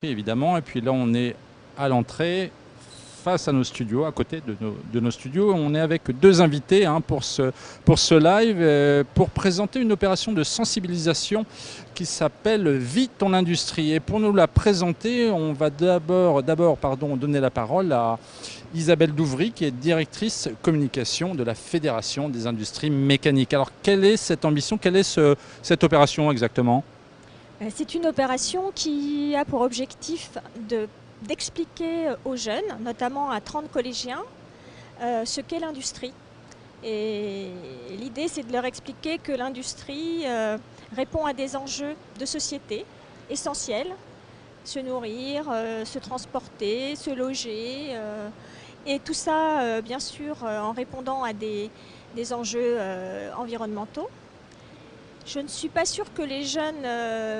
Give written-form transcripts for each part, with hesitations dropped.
Évidemment, et puis là on est à l'entrée, face à nos studios, à côté de nos studios. On est avec deux invités pour ce live, pour présenter une opération de sensibilisation qui s'appelle Vis ton industrie. Et pour nous la présenter, on va d'abord donner la parole à Isabelle Douvry, qui est directrice communication de la Fédération des industries mécaniques. Alors quelle est cette ambition, quelle est cette opération exactement ? C'est une opération qui a pour objectif d'expliquer aux jeunes, notamment à 30 collégiens, ce qu'est l'industrie. Et l'idée, c'est de leur expliquer que l'industrie répond à des enjeux de société essentiels: se nourrir, se transporter, se loger, et tout ça, bien sûr, en répondant à des enjeux environnementaux. Je ne suis pas sûre que les jeunes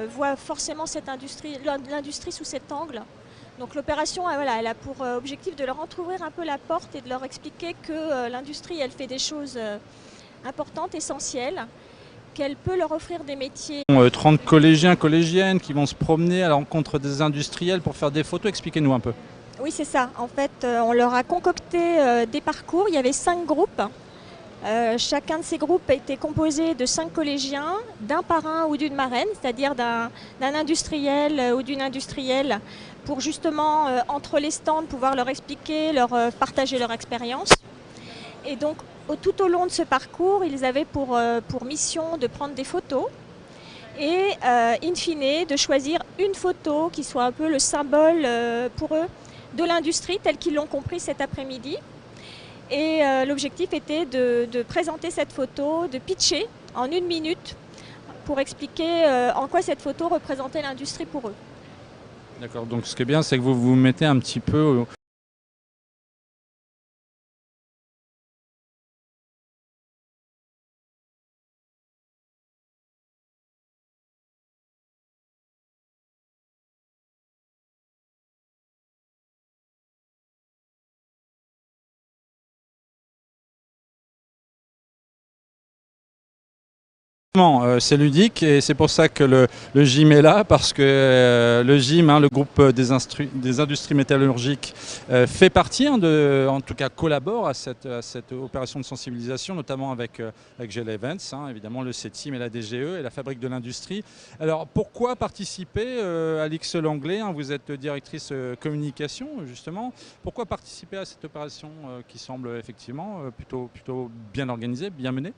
voient forcément l'industrie sous cet angle. Donc l'opération, elle a pour objectif de leur entrouvrir un peu la porte et de leur expliquer que l'industrie, elle fait des choses importantes, essentielles, qu'elle peut leur offrir des métiers. 30 collégiens, collégiennes qui vont se promener à la rencontre des industriels pour faire des photos. Expliquez-nous un peu. Oui, c'est ça. En fait, on leur a concocté des parcours. Il y avait 5 groupes. Chacun de ces groupes était composé de 5 collégiens, d'un parrain ou d'une marraine, c'est-à-dire d'un industriel ou d'une industrielle, pour justement, entre les stands, pouvoir leur expliquer, leur partager leur expérience. Et donc, tout au long de ce parcours, ils avaient pour mission de prendre des photos et, in fine, de choisir une photo qui soit un peu le symbole pour eux de l'industrie telle qu'ils l'ont compris cet après-midi. Et l'objectif était de présenter cette photo, de pitcher en 1 minute pour expliquer en quoi cette photo représentait l'industrie pour eux. D'accord, donc ce qui est bien, c'est que vous vous mettez un petit peu c'est ludique et c'est pour ça que le gym est là, parce que le gym, le groupe des industries métallurgiques, fait partie, en tout cas collabore à cette opération de sensibilisation, notamment avec GL Events, évidemment le CETIM et la DGE et la Fabrique de l'Industrie. Alors pourquoi participer, Alix Langlais, vous êtes directrice communication justement, pourquoi participer à cette opération qui semble effectivement plutôt bien organisée, bien menée ?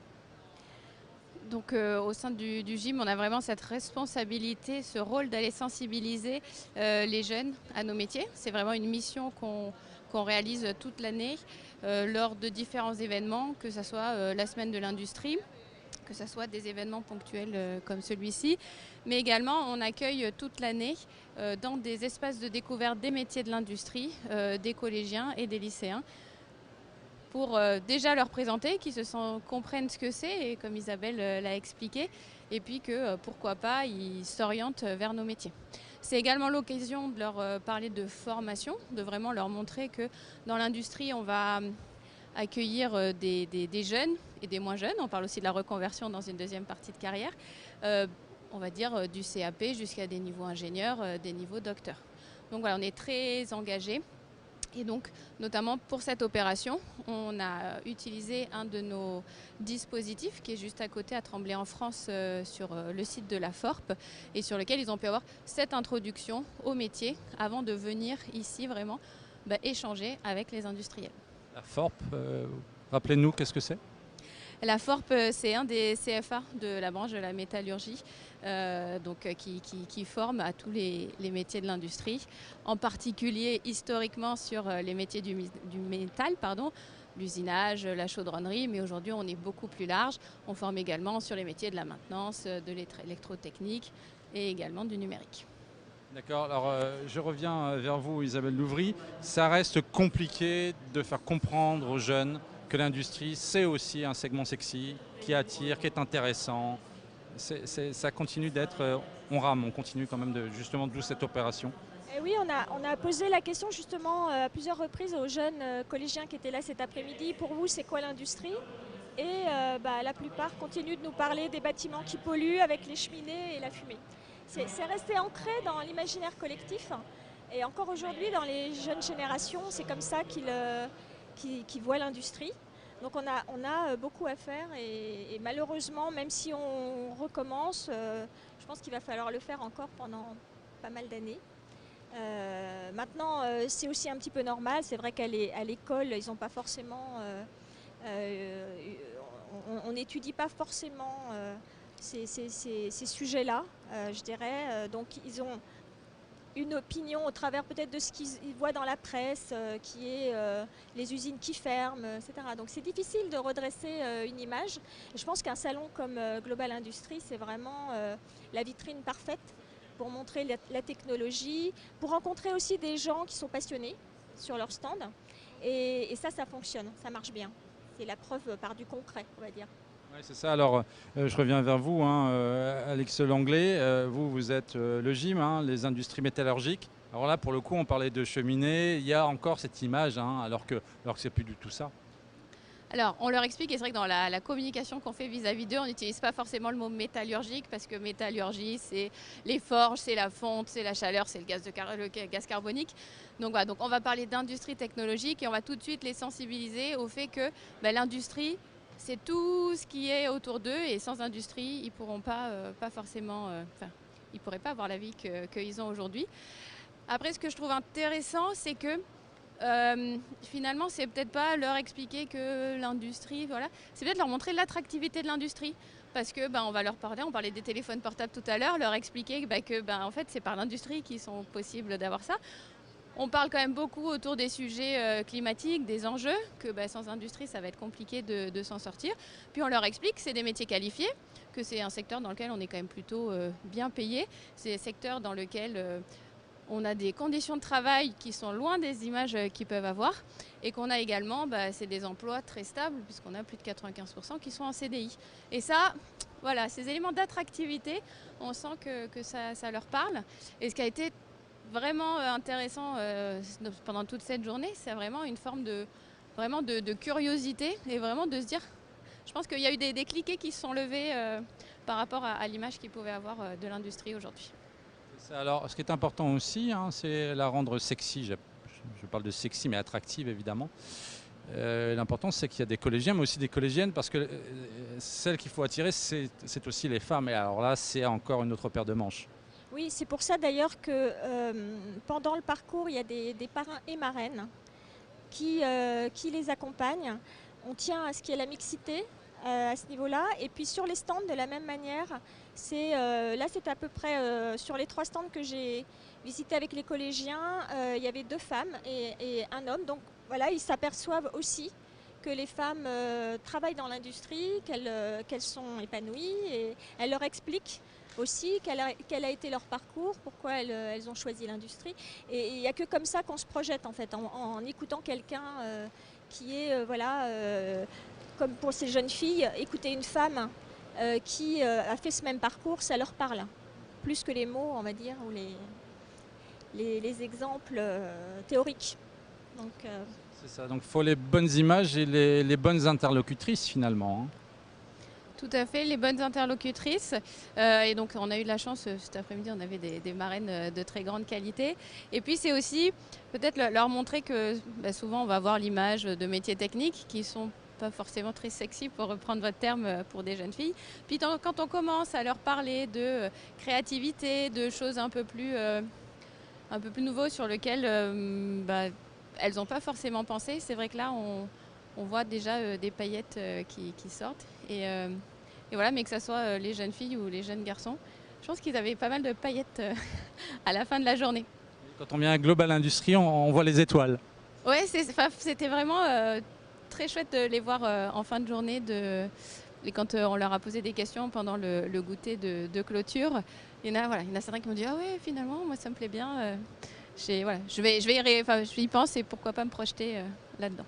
Donc au sein du gym, on a vraiment cette responsabilité, ce rôle d'aller sensibiliser les jeunes à nos métiers. C'est vraiment une mission qu'on réalise toute l'année lors de différents événements, que ce soit la semaine de l'industrie, que ce soit des événements ponctuels comme celui-ci. Mais également, on accueille toute l'année dans des espaces de découverte des métiers de l'industrie, des collégiens et des lycéens, pour déjà leur présenter, qu'ils comprennent ce que c'est, et comme Isabelle l'a expliqué, et puis que pourquoi pas, ils s'orientent vers nos métiers. C'est également l'occasion de leur parler de formation, de vraiment leur montrer que dans l'industrie, on va accueillir des jeunes et des moins jeunes. On parle aussi de la reconversion dans une deuxième partie de carrière. On va dire du CAP jusqu'à des niveaux ingénieurs, des niveaux docteurs. Donc voilà, on est très engagés. Et donc, notamment pour cette opération, on a utilisé un de nos dispositifs qui est juste à côté, à Tremblay en France, sur le site de la FORP, et sur lequel ils ont pu avoir cette introduction au métier avant de venir ici vraiment échanger avec les industriels. La FORP, rappelez-nous, qu'est-ce que c'est ? La FORP, c'est un des CFA de la branche de la métallurgie, qui forme à tous les métiers de l'industrie, en particulier historiquement sur les métiers du métal, l'usinage, la chaudronnerie, mais aujourd'hui on est beaucoup plus large. On forme également sur les métiers de la maintenance, de l'électrotechnique et également du numérique. D'accord, alors je reviens vers vous, Isabelle Douvry. Ça reste compliqué de faire comprendre aux jeunes que l'industrie, c'est aussi un segment sexy, qui attire, qui est intéressant. Ça continue d'être... on rame, on continue quand même justement d'où cette opération. Et oui, on a posé la question justement à plusieurs reprises aux jeunes collégiens qui étaient là cet après-midi. Pour vous, c'est quoi l'industrie ? Et la plupart continuent de nous parler des bâtiments qui polluent avec les cheminées et la fumée. C'est resté ancré dans l'imaginaire collectif. Et encore aujourd'hui, dans les jeunes générations, c'est comme ça qu'ils voient l'industrie. Donc on a beaucoup à faire et malheureusement, même si on recommence, je pense qu'il va falloir le faire encore pendant pas mal d'années. Maintenant, c'est aussi un petit peu normal. C'est vrai qu'à l'école, ils n'ont pas forcément... on n'étudie pas forcément ces sujets-là, je dirais. Donc ils ont une opinion au travers peut-être de ce qu'ils voient dans la presse, qui est les usines qui ferment, etc. Donc c'est difficile de redresser une image. Et je pense qu'un salon comme Global Industries, c'est vraiment la vitrine parfaite pour montrer la technologie, pour rencontrer aussi des gens qui sont passionnés sur leur stand. Et ça fonctionne, ça marche bien. C'est la preuve par du concret, on va dire. Oui, c'est ça. Alors, je reviens vers vous, Alex Langlais. Vous êtes le gym, les industries métallurgiques. Alors là, pour le coup, on parlait de cheminée. Il y a encore cette image, alors que c'est plus du tout ça. Alors, on leur explique, et c'est vrai que dans la communication qu'on fait vis-à-vis d'eux, on n'utilise pas forcément le mot métallurgique, parce que métallurgie, c'est les forges, c'est la fonte, c'est la chaleur, c'est le gaz carbonique. Donc voilà, donc on va parler d'industrie technologique et on va tout de suite les sensibiliser au fait que l'industrie, c'est tout ce qui est autour d'eux, et sans industrie, ils ne pourront pas forcément, ils pourraient pas avoir la vie qu'ils ont aujourd'hui. Après, ce que je trouve intéressant, c'est que finalement, c'est peut-être pas leur expliquer que l'industrie, voilà, c'est peut-être leur montrer l'attractivité de l'industrie. Parce que on va leur parler, on parlait des téléphones portables tout à l'heure, leur expliquer que en fait, c'est par l'industrie qu'ils sont possibles d'avoir ça. On parle quand même beaucoup autour des sujets climatiques, des enjeux, que sans industrie, ça va être compliqué de s'en sortir. Puis on leur explique que c'est des métiers qualifiés, que c'est un secteur dans lequel on est quand même plutôt bien payé. C'est un secteur dans lequel on a des conditions de travail qui sont loin des images qu'ils peuvent avoir. Et qu'on a également, c'est des emplois très stables, puisqu'on a plus de 95% qui sont en CDI. Et ça, voilà, ces éléments d'attractivité, on sent que ça leur parle. Et ce qui a été vraiment intéressant pendant toute cette journée, c'est vraiment une forme de curiosité et vraiment de se dire, je pense qu'il y a eu des cliquets qui se sont levés par rapport à l'image qu'ils pouvaient avoir de l'industrie aujourd'hui. Alors, ce qui est important aussi, c'est la rendre sexy. Je parle de sexy, mais attractive évidemment. L'important, c'est qu'il y a des collégiens, mais aussi des collégiennes, parce que celles qu'il faut attirer, c'est aussi les femmes. Et alors là, c'est encore une autre paire de manches. Oui, c'est pour ça d'ailleurs que pendant le parcours, il y a des parrains et marraines qui les accompagnent. On tient à ce qu'il y ait la mixité à ce niveau-là. Et puis sur les stands, de la même manière, là c'est à peu près sur les 3 stands que j'ai visités avec les collégiens, il y avait 2 femmes et un homme. Donc voilà, ils s'aperçoivent aussi que les femmes travaillent dans l'industrie, qu'elles sont épanouies, et elles leur expliquent aussi quel a été leur parcours, pourquoi elles ont choisi l'industrie. Et il n'y a que comme ça qu'on se projette en fait, en écoutant quelqu'un qui est, comme pour ces jeunes filles, écouter une femme qui a fait ce même parcours, ça leur parle. Plus que les mots, on va dire, ou les exemples théoriques. Donc, c'est ça, donc il faut les bonnes images et les bonnes interlocutrices finalement. Tout à fait, les bonnes interlocutrices. Et donc, on a eu de la chance, cet après-midi, on avait des marraines de très grande qualité. Et puis, c'est aussi peut-être leur montrer que souvent, on va avoir l'image de métiers techniques qui sont pas forcément très sexy, pour reprendre votre terme, pour des jeunes filles. Puis, quand on commence à leur parler de créativité, de choses un peu plus nouveaux sur lesquelles elles n'ont pas forcément pensé, c'est vrai que là, on voit déjà des paillettes qui sortent. Et voilà, mais que ce soit les jeunes filles ou les jeunes garçons, je pense qu'ils avaient pas mal de paillettes à la fin de la journée. Quand on vient à Global Industries, on voit les étoiles. Oui, c'était vraiment très chouette de les voir en fin de journée. Et quand on leur a posé des questions pendant le goûter de clôture, il y en a certains qui m'ont dit « Ah ouais, finalement, moi ça me plaît bien. Je y pense et pourquoi pas me projeter là-dedans ».